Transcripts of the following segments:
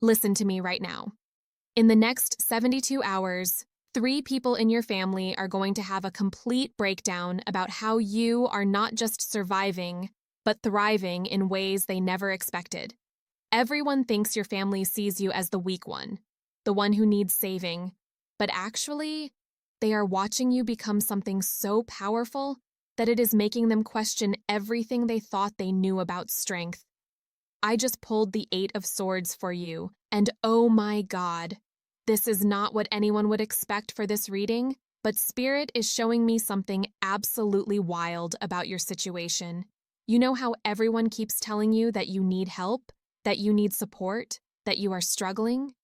Listen to me right now. In the next 72 hours, 3 people in your family are going to have a complete breakdown about how you are not just surviving, but thriving in ways they never expected. Everyone thinks your family sees you as the weak one, the one who needs saving, but actually, they are watching you become something so powerful that it is making them question everything they thought they knew about strength. I just pulled the 8 of Swords for you, and oh my God, this is not what anyone would expect for this reading, but Spirit is showing me something absolutely wild about your situation. You know how everyone keeps telling you that you need help, that you need support, that you are struggling?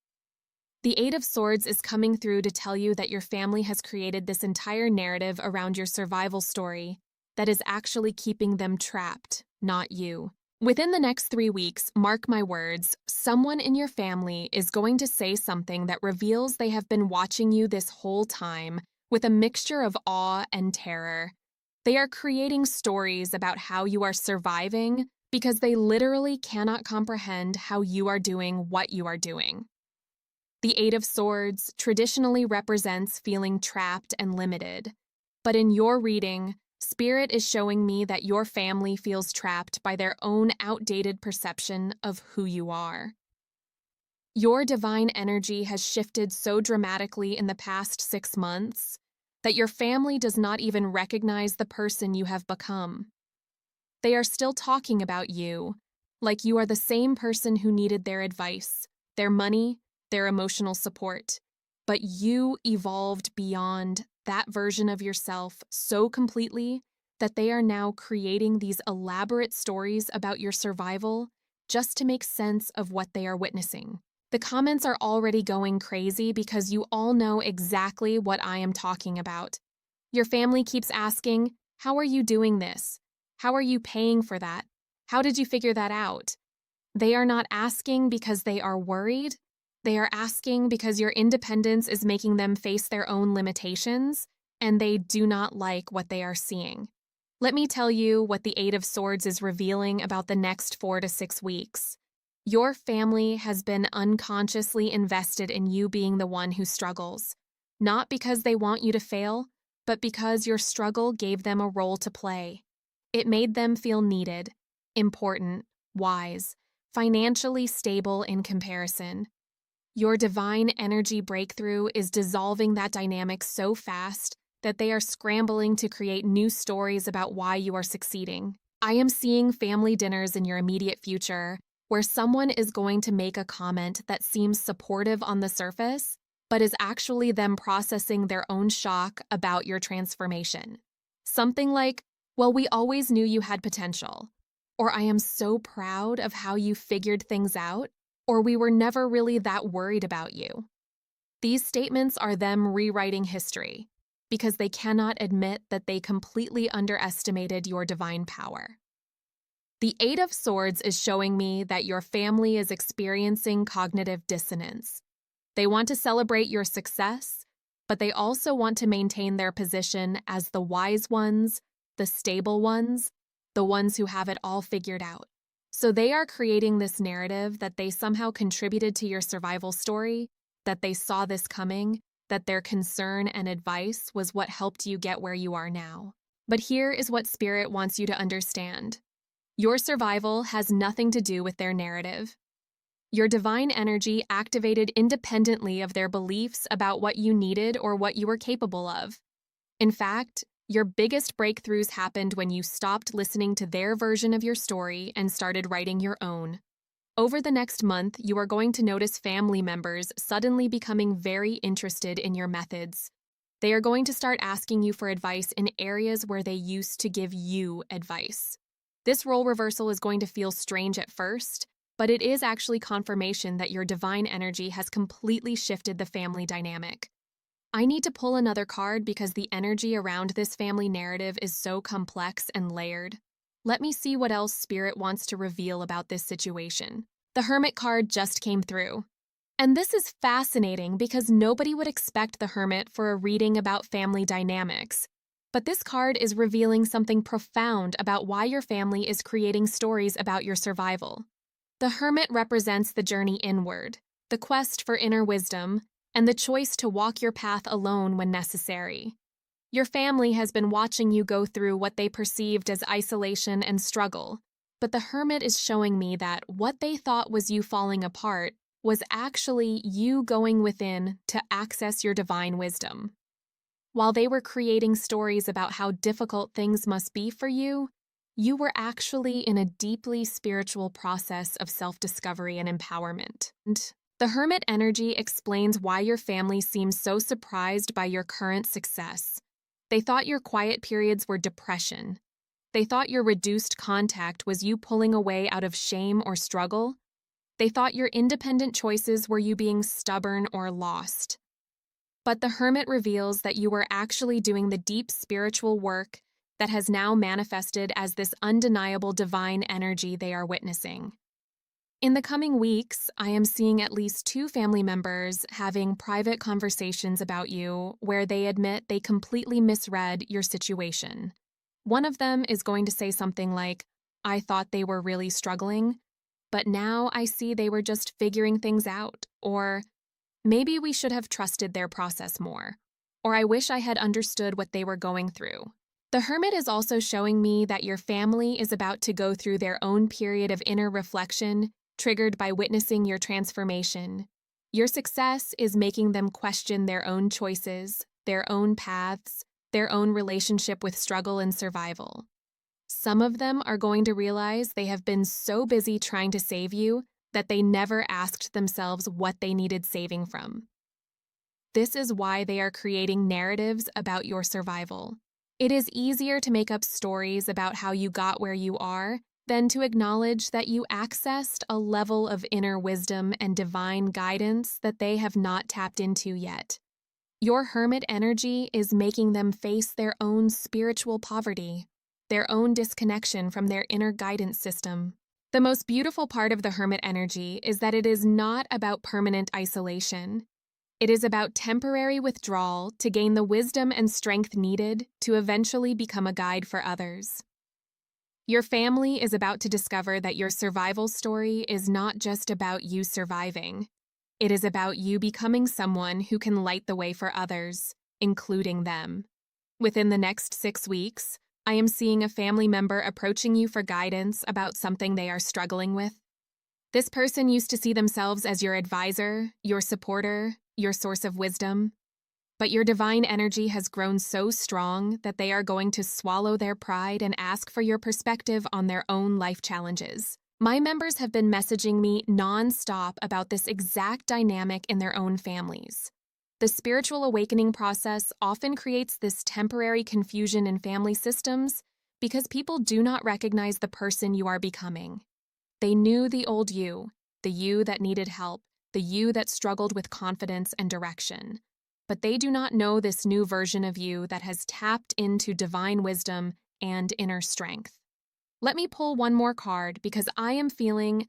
The 8 of Swords is coming through to tell you that your family has created this entire narrative around your survival story that is actually keeping them trapped, not you. Within the next 3 weeks, mark my words, someone in your family is going to say something that reveals they have been watching you this whole time with a mixture of awe and terror. They are creating stories about how you are surviving because they literally cannot comprehend how you are doing what you are doing. The 8 of Swords traditionally represents feeling trapped and limited, but in your reading, Spirit is showing me that your family feels trapped by their own outdated perception of who you are. Your divine energy has shifted so dramatically in the past 6 months that your family does not even recognize the person you have become. They are still talking about you, like you are the same person who needed their advice, their money, their emotional support. But you evolved beyond that version of yourself so completely that they are now creating these elaborate stories about your survival just to make sense of what they are witnessing. The comments are already going crazy because you all know exactly what I am talking about. Your family keeps asking, how are you doing this? How are you paying for that? How did you figure that out? They are not asking because they are worried. They are asking because your independence is making them face their own limitations, and they do not like what they are seeing. Let me tell you what the 8 of Swords is revealing about the next 4 to 6 weeks. Your family has been unconsciously invested in you being the one who struggles, not because they want you to fail, but because your struggle gave them a role to play. It made them feel needed, important, wise, financially stable in comparison. Your divine energy breakthrough is dissolving that dynamic so fast that they are scrambling to create new stories about why you are succeeding. I am seeing family dinners in your immediate future where someone is going to make a comment that seems supportive on the surface, but is actually them processing their own shock about your transformation. Something like, well, we always knew you had potential, or I am so proud of how you figured things out, or we were never really that worried about you. These statements are them rewriting history because they cannot admit that they completely underestimated your divine power. The 8 of Swords is showing me that your family is experiencing cognitive dissonance. They want to celebrate your success, but they also want to maintain their position as the wise ones, the stable ones, the ones who have it all figured out. So they are creating this narrative that they somehow contributed to your survival story, that they saw this coming, that their concern and advice was what helped you get where you are now. But here is what Spirit wants you to understand. Your survival has nothing to do with their narrative. Your divine energy activated independently of their beliefs about what you needed or what you were capable of. In fact, your biggest breakthroughs happened when you stopped listening to their version of your story and started writing your own. Over the next month, you are going to notice family members suddenly becoming very interested in your methods. They are going to start asking you for advice in areas where they used to give you advice. This role reversal is going to feel strange at first, but it is actually confirmation that your divine energy has completely shifted the family dynamic. I need to pull another card because the energy around this family narrative is so complex and layered. Let me see what else Spirit wants to reveal about this situation. The Hermit card just came through. And this is fascinating because nobody would expect the Hermit for a reading about family dynamics. But this card is revealing something profound about why your family is creating stories about your survival. The Hermit represents the journey inward, the quest for inner wisdom, and the choice to walk your path alone when necessary. Your family has been watching you go through what they perceived as isolation and struggle, but the Hermit is showing me that what they thought was you falling apart was actually you going within to access your divine wisdom. While they were creating stories about how difficult things must be for you, you were actually in a deeply spiritual process of self-discovery and empowerment. The Hermit energy explains why your family seems so surprised by your current success. They thought your quiet periods were depression. They thought your reduced contact was you pulling away out of shame or struggle. They thought your independent choices were you being stubborn or lost. But the Hermit reveals that you were actually doing the deep spiritual work that has now manifested as this undeniable divine energy they are witnessing. In the coming weeks, I am seeing at least 2 family members having private conversations about you where they admit they completely misread your situation. One of them is going to say something like, "I thought they were really struggling, but now I see they were just figuring things out," or "Maybe we should have trusted their process more," or "I wish I had understood what they were going through." The Hermit is also showing me that your family is about to go through their own period of inner reflection, triggered by witnessing your transformation. Your success is making them question their own choices, their own paths, their own relationship with struggle and survival. Some of them are going to realize they have been so busy trying to save you that they never asked themselves what they needed saving from. This is why they are creating narratives about your survival. It is easier to make up stories about how you got where you are than to acknowledge that you accessed a level of inner wisdom and divine guidance that they have not tapped into yet. Your Hermit energy is making them face their own spiritual poverty, their own disconnection from their inner guidance system. The most beautiful part of the Hermit energy is that it is not about permanent isolation. It is about temporary withdrawal to gain the wisdom and strength needed to eventually become a guide for others. Your family is about to discover that your survival story is not just about you surviving. It is about you becoming someone who can light the way for others, including them. Within the next 6 weeks, I am seeing a family member approaching you for guidance about something they are struggling with. This person used to see themselves as your advisor, your supporter, your source of wisdom. But your divine energy has grown so strong that they are going to swallow their pride and ask for your perspective on their own life challenges. My members have been messaging me non-stop about this exact dynamic in their own families. The spiritual awakening process often creates this temporary confusion in family systems because people do not recognize the person you are becoming. They knew the old you, the you that needed help, the you that struggled with confidence and direction. But they do not know this new version of you that has tapped into divine wisdom and inner strength. Let me pull one more card because I am feeling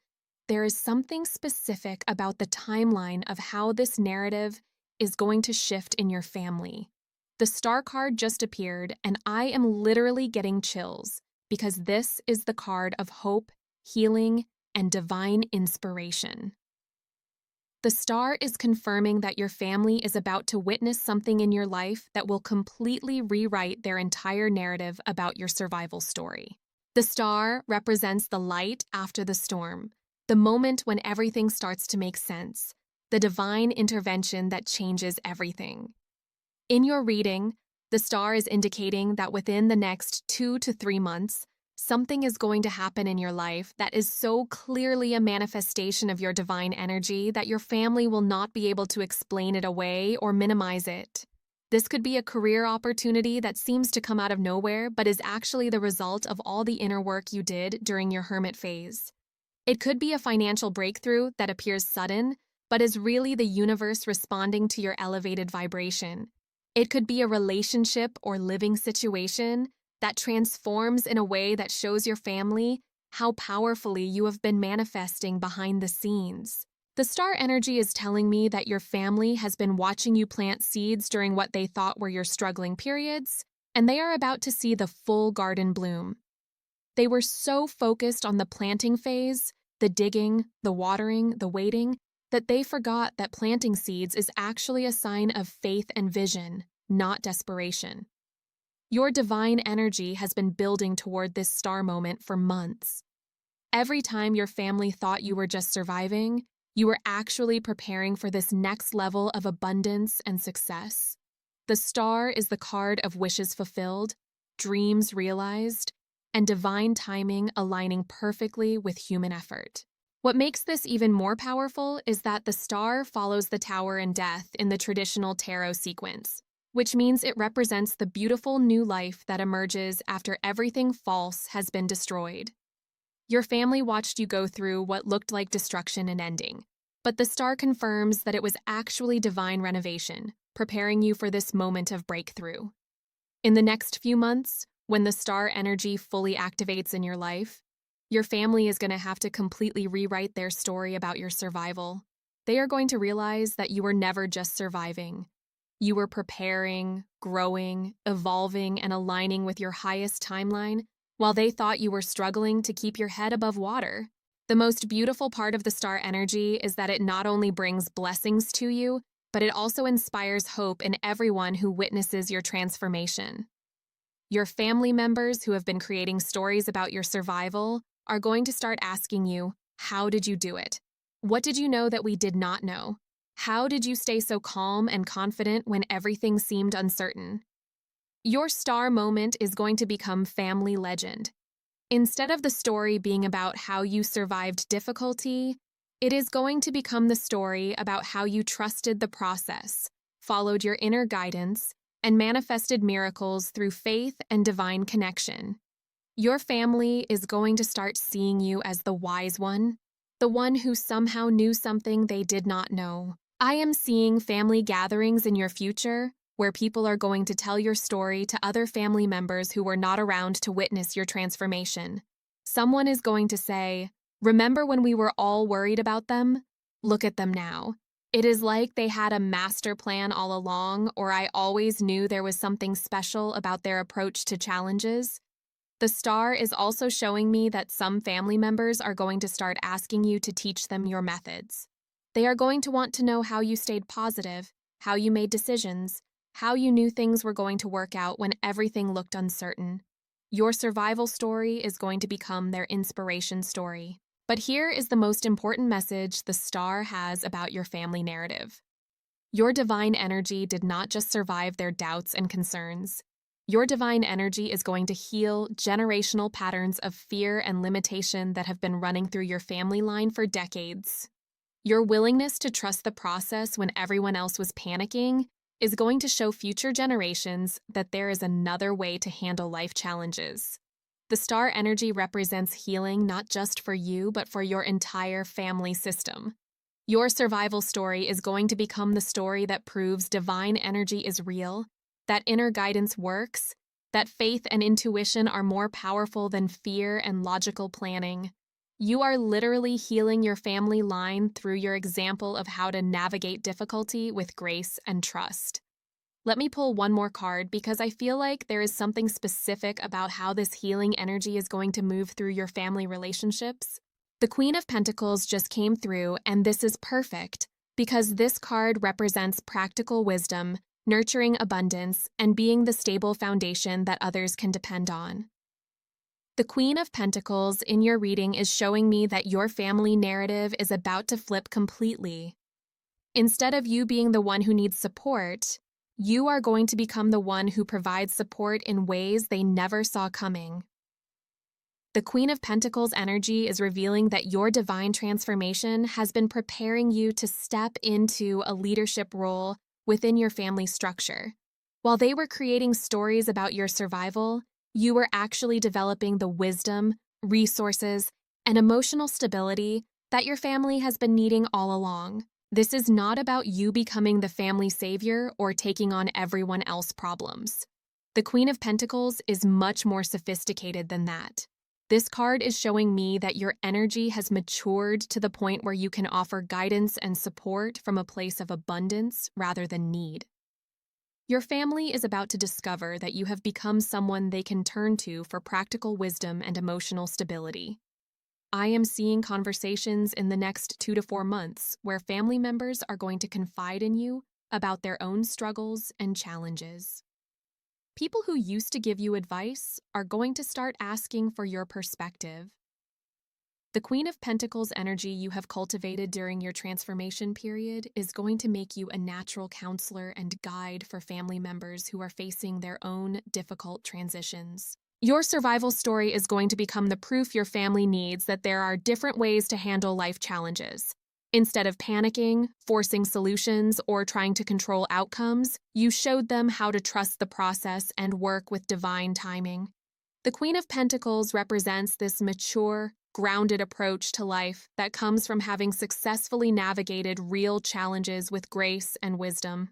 there is something specific about the timeline of how this narrative is going to shift in your family. The Star card just appeared, and I am literally getting chills because this is the card of hope, healing, and divine inspiration. The Star is confirming that your family is about to witness something in your life that will completely rewrite their entire narrative about your survival story. The Star represents the light after the storm, the moment when everything starts to make sense, the divine intervention that changes everything. In your reading, the Star is indicating that within the next 2 to 3 months, something is going to happen in your life that is so clearly a manifestation of your divine energy that your family will not be able to explain it away or minimize it. This could be a career opportunity that seems to come out of nowhere but is actually the result of all the inner work you did during your Hermit phase. It could be a financial breakthrough that appears sudden, but is really the universe responding to your elevated vibration. It could be a relationship or living situation that transforms in a way that shows your family how powerfully you have been manifesting behind the scenes. The Star energy is telling me that your family has been watching you plant seeds during what they thought were your struggling periods, and they are about to see the full garden bloom. They were so focused on the planting phase, the digging, the watering, the waiting, that they forgot that planting seeds is actually a sign of faith and vision, not desperation. Your divine energy has been building toward this star moment for months. Every time your family thought you were just surviving, you were actually preparing for this next level of abundance and success. The star is the card of wishes fulfilled, dreams realized, and divine timing aligning perfectly with human effort. What makes this even more powerful is that the star follows the tower and death in the traditional tarot sequence, which means it represents the beautiful new life that emerges after everything false has been destroyed. Your family watched you go through what looked like destruction and ending, but the star confirms that it was actually divine renovation, preparing you for this moment of breakthrough. In the next few months, when the star energy fully activates in your life, your family is going to have to completely rewrite their story about your survival. They are going to realize that you were never just surviving. You were preparing, growing, evolving, and aligning with your highest timeline, while they thought you were struggling to keep your head above water. The most beautiful part of the star energy is that it not only brings blessings to you, but it also inspires hope in everyone who witnesses your transformation. Your family members who have been creating stories about your survival are going to start asking you, how did you do it? What did you know that we did not know? How did you stay so calm and confident when everything seemed uncertain? Your star moment is going to become family legend. Instead of the story being about how you survived difficulty, it is going to become the story about how you trusted the process, followed your inner guidance, and manifested miracles through faith and divine connection. Your family is going to start seeing you as the wise one, the one who somehow knew something they did not know. I am seeing family gatherings in your future where people are going to tell your story to other family members who were not around to witness your transformation. Someone is going to say, "Remember when we were all worried about them? Look at them now. It is like they had a master plan all along, or I always knew there was something special about their approach to challenges." The star is also showing me that some family members are going to start asking you to teach them your methods. They are going to want to know how you stayed positive, how you made decisions, how you knew things were going to work out when everything looked uncertain. Your survival story is going to become their inspiration story. But here is the most important message the star has about your family narrative. Your divine energy did not just survive their doubts and concerns. Your divine energy is going to heal generational patterns of fear and limitation that have been running through your family line for decades. Your willingness to trust the process when everyone else was panicking is going to show future generations that there is another way to handle life challenges. The star energy represents healing not just for you, but for your entire family system. Your survival story is going to become the story that proves divine energy is real, that inner guidance works, that faith and intuition are more powerful than fear and logical planning. You are literally healing your family line through your example of how to navigate difficulty with grace and trust. Let me pull one more card because I feel like there is something specific about how this healing energy is going to move through your family relationships. The Queen of Pentacles just came through, and this is perfect because this card represents practical wisdom, nurturing abundance, and being the stable foundation that others can depend on. The Queen of Pentacles in your reading is showing me that your family narrative is about to flip completely. Instead of you being the one who needs support, you are going to become the one who provides support in ways they never saw coming. The Queen of Pentacles energy is revealing that your divine transformation has been preparing you to step into a leadership role within your family structure. While they were creating stories about your survival, you were actually developing the wisdom, resources, and emotional stability that your family has been needing all along. This is not about you becoming the family savior or taking on everyone else's problems. The Queen of Pentacles is much more sophisticated than that. This card is showing me that your energy has matured to the point where you can offer guidance and support from a place of abundance rather than need. Your family is about to discover that you have become someone they can turn to for practical wisdom and emotional stability. I am seeing conversations in the next 2 to 4 months where family members are going to confide in you about their own struggles and challenges. People who used to give you advice are going to start asking for your perspective. The Queen of Pentacles energy you have cultivated during your transformation period is going to make you a natural counselor and guide for family members who are facing their own difficult transitions. Your survival story is going to become the proof your family needs that there are different ways to handle life challenges. Instead of panicking, forcing solutions, or trying to control outcomes, you showed them how to trust the process and work with divine timing. The Queen of Pentacles represents this mature, grounded approach to life that comes from having successfully navigated real challenges with grace and wisdom.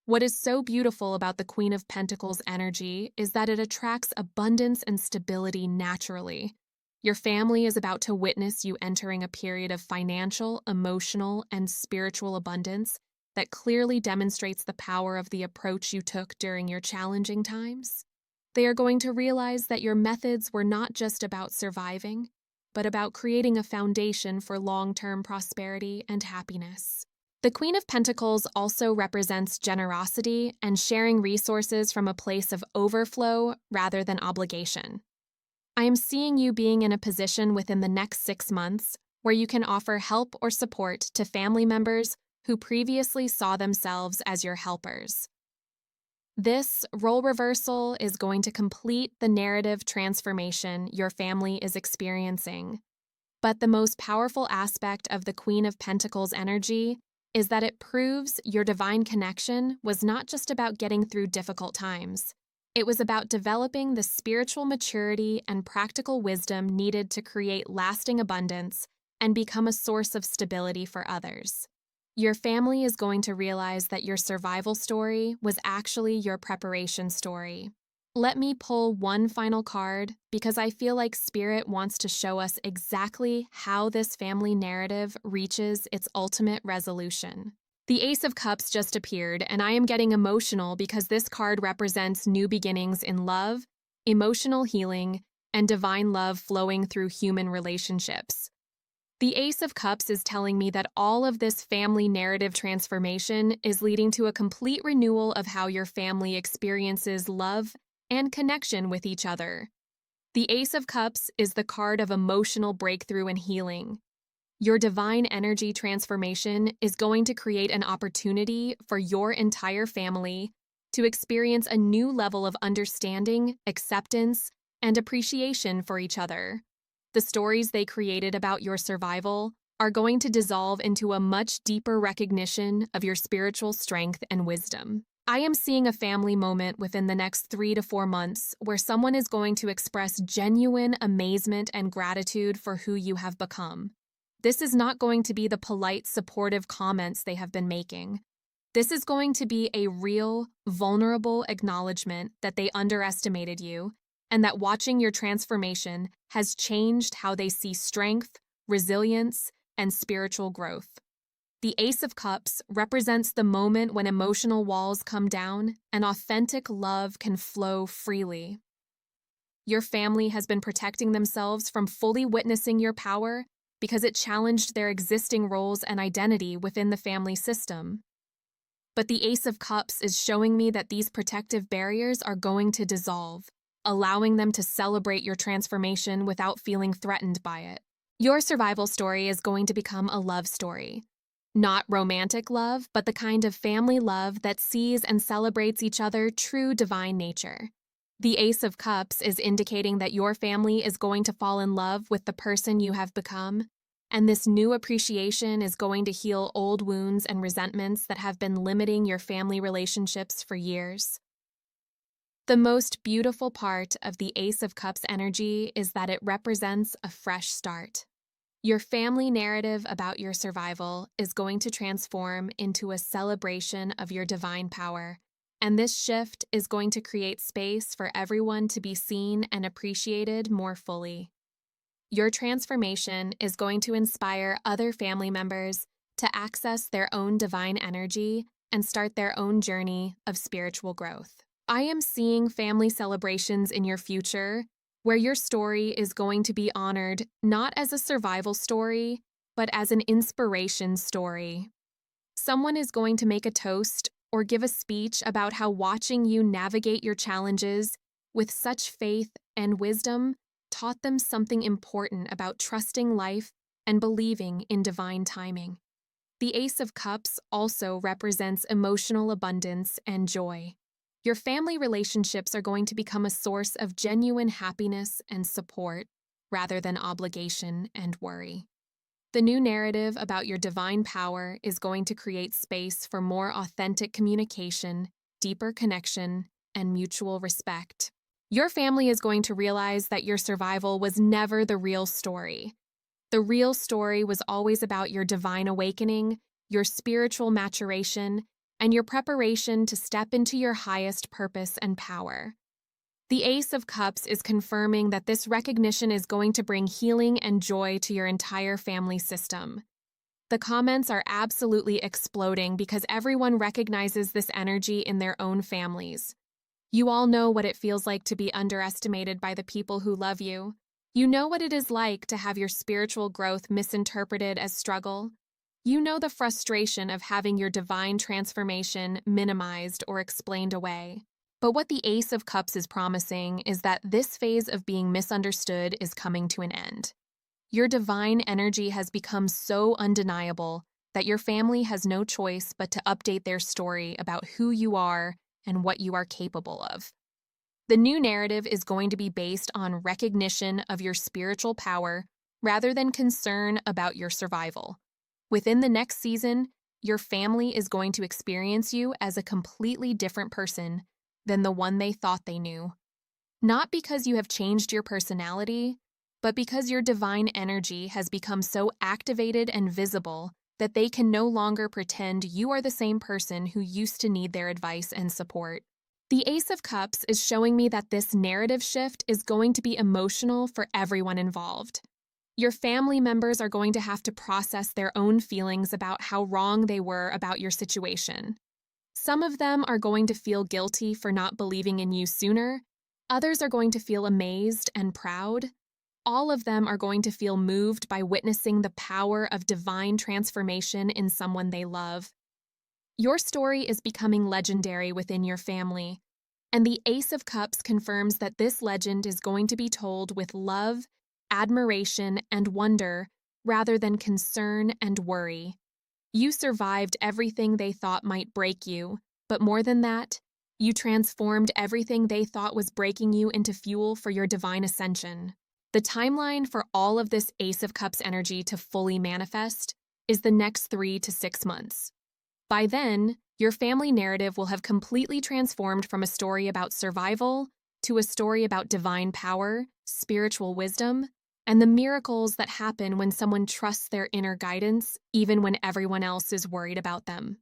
What is so beautiful about the Queen of Pentacles energy is that it attracts abundance and stability naturally. Your family is about to witness you entering a period of financial, emotional, and spiritual abundance that clearly demonstrates the power of the approach you took during your challenging times. They are going to realize that your methods were not just about surviving, but about creating a foundation for long-term prosperity and happiness. The Queen of Pentacles also represents generosity and sharing resources from a place of overflow rather than obligation. I am seeing you being in a position within the next 6 months where you can offer help or support to family members who previously saw themselves as your helpers. This role reversal is going to complete the narrative transformation your family is experiencing. But the most powerful aspect of the Queen of Pentacles energy is that it proves your divine connection was not just about getting through difficult times. It was about developing the spiritual maturity and practical wisdom needed to create lasting abundance and become a source of stability for others. Your family is going to realize that your survival story was actually your preparation story. Let me pull one final card because I feel like Spirit wants to show us exactly how this family narrative reaches its ultimate resolution. The Ace of Cups just appeared, and I am getting emotional because this card represents new beginnings in love, emotional healing, and divine love flowing through human relationships. The Ace of Cups is telling me that all of this family narrative transformation is leading to a complete renewal of how your family experiences love and connection with each other. The Ace of Cups is the card of emotional breakthrough and healing. Your divine energy transformation is going to create an opportunity for your entire family to experience a new level of understanding, acceptance, and appreciation for each other. The stories they created about your survival are going to dissolve into a much deeper recognition of your spiritual strength and wisdom. I am seeing a family moment within the next 3 to 4 months where someone is going to express genuine amazement and gratitude for who you have become. This is not going to be the polite, supportive comments they have been making. This is going to be a real, vulnerable acknowledgement that they underestimated you and that watching your transformation has changed how they see strength, resilience, and spiritual growth. The Ace of Cups represents the moment when emotional walls come down and authentic love can flow freely. Your family has been protecting themselves from fully witnessing your power because it challenged their existing roles and identity within the family system. But the Ace of Cups is showing me that these protective barriers are going to dissolve, allowing them to celebrate your transformation without feeling threatened by it. Your survival story is going to become a love story. Not romantic love, but the kind of family love that sees and celebrates each other's true divine nature. The Ace of Cups is indicating that your family is going to fall in love with the person you have become, and this new appreciation is going to heal old wounds and resentments that have been limiting your family relationships for years. The most beautiful part of the Ace of Cups energy is that it represents a fresh start. Your family narrative about your survival is going to transform into a celebration of your divine power, and this shift is going to create space for everyone to be seen and appreciated more fully. Your transformation is going to inspire other family members to access their own divine energy and start their own journey of spiritual growth. I am seeing family celebrations in your future where your story is going to be honored not as a survival story, but as an inspiration story. Someone is going to make a toast or give a speech about how watching you navigate your challenges with such faith and wisdom taught them something important about trusting life and believing in divine timing. The Ace of Cups also represents emotional abundance and joy. Your family relationships are going to become a source of genuine happiness and support rather than obligation and worry. The new narrative about your divine power is going to create space for more authentic communication, deeper connection, and mutual respect. Your family is going to realize that your survival was never the real story. The real story was always about your divine awakening, your spiritual maturation, and your preparation to step into your highest purpose and power. The Ace of Cups is confirming that this recognition is going to bring healing and joy to your entire family system. The comments are absolutely exploding because everyone recognizes this energy in their own families. You all know what it feels like to be underestimated by the people who love you. You know what it is like to have your spiritual growth misinterpreted as struggle. You know the frustration of having your divine transformation minimized or explained away. But what the Ace of Cups is promising is that this phase of being misunderstood is coming to an end. Your divine energy has become so undeniable that your family has no choice but to update their story about who you are and what you are capable of. The new narrative is going to be based on recognition of your spiritual power rather than concern about your survival. Within the next season, your family is going to experience you as a completely different person than the one they thought they knew. Not because you have changed your personality, but because your divine energy has become so activated and visible that they can no longer pretend you are the same person who used to need their advice and support. The Ace of Cups is showing me that this narrative shift is going to be emotional for everyone involved. Your family members are going to have to process their own feelings about how wrong they were about your situation. Some of them are going to feel guilty for not believing in you sooner. Others are going to feel amazed and proud. All of them are going to feel moved by witnessing the power of divine transformation in someone they love. Your story is becoming legendary within your family, and the Ace of Cups confirms that this legend is going to be told with love, admiration, and wonder rather than concern and worry. You survived everything they thought might break you, but more than that, you transformed everything they thought was breaking you into fuel for your divine ascension. The timeline for all of this Ace of Cups energy to fully manifest is the next 3 to 6 months. By then, your family narrative will have completely transformed from a story about survival to a story about divine power, spiritual wisdom, and the miracles that happen when someone trusts their inner guidance, even when everyone else is worried about them.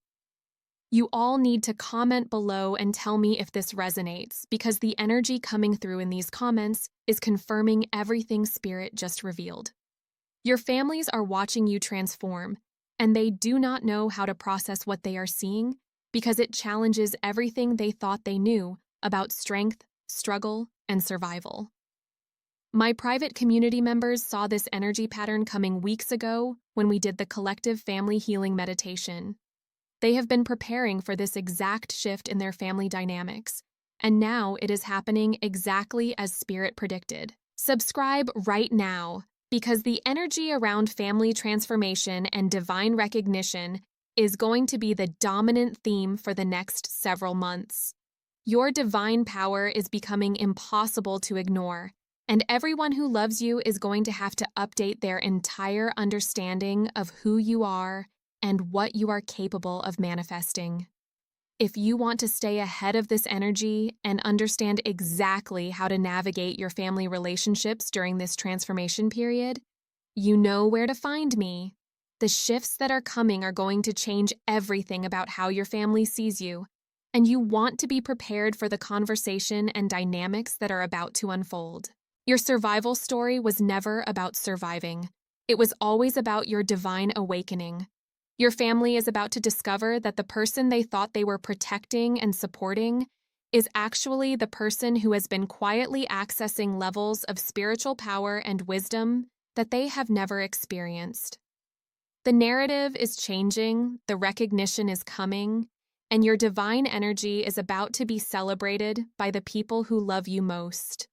You all need to comment below and tell me if this resonates, because the energy coming through in these comments is confirming everything Spirit just revealed. Your families are watching you transform, and they do not know how to process what they are seeing because it challenges everything they thought they knew about strength, struggle, and survival. My private community members saw this energy pattern coming weeks ago when we did the collective family healing meditation. They have been preparing for this exact shift in their family dynamics, and now it is happening exactly as Spirit predicted. Subscribe right now, because the energy around family transformation and divine recognition is going to be the dominant theme for the next several months. Your divine power is becoming impossible to ignore, and everyone who loves you is going to have to update their entire understanding of who you are and what you are capable of manifesting. If you want to stay ahead of this energy and understand exactly how to navigate your family relationships during this transformation period, you know where to find me. The shifts that are coming are going to change everything about how your family sees you, and you want to be prepared for the conversation and dynamics that are about to unfold. Your survival story was never about surviving. It was always about your divine awakening. Your family is about to discover that the person they thought they were protecting and supporting is actually the person who has been quietly accessing levels of spiritual power and wisdom that they have never experienced. The narrative is changing, the recognition is coming, and your divine energy is about to be celebrated by the people who love you most.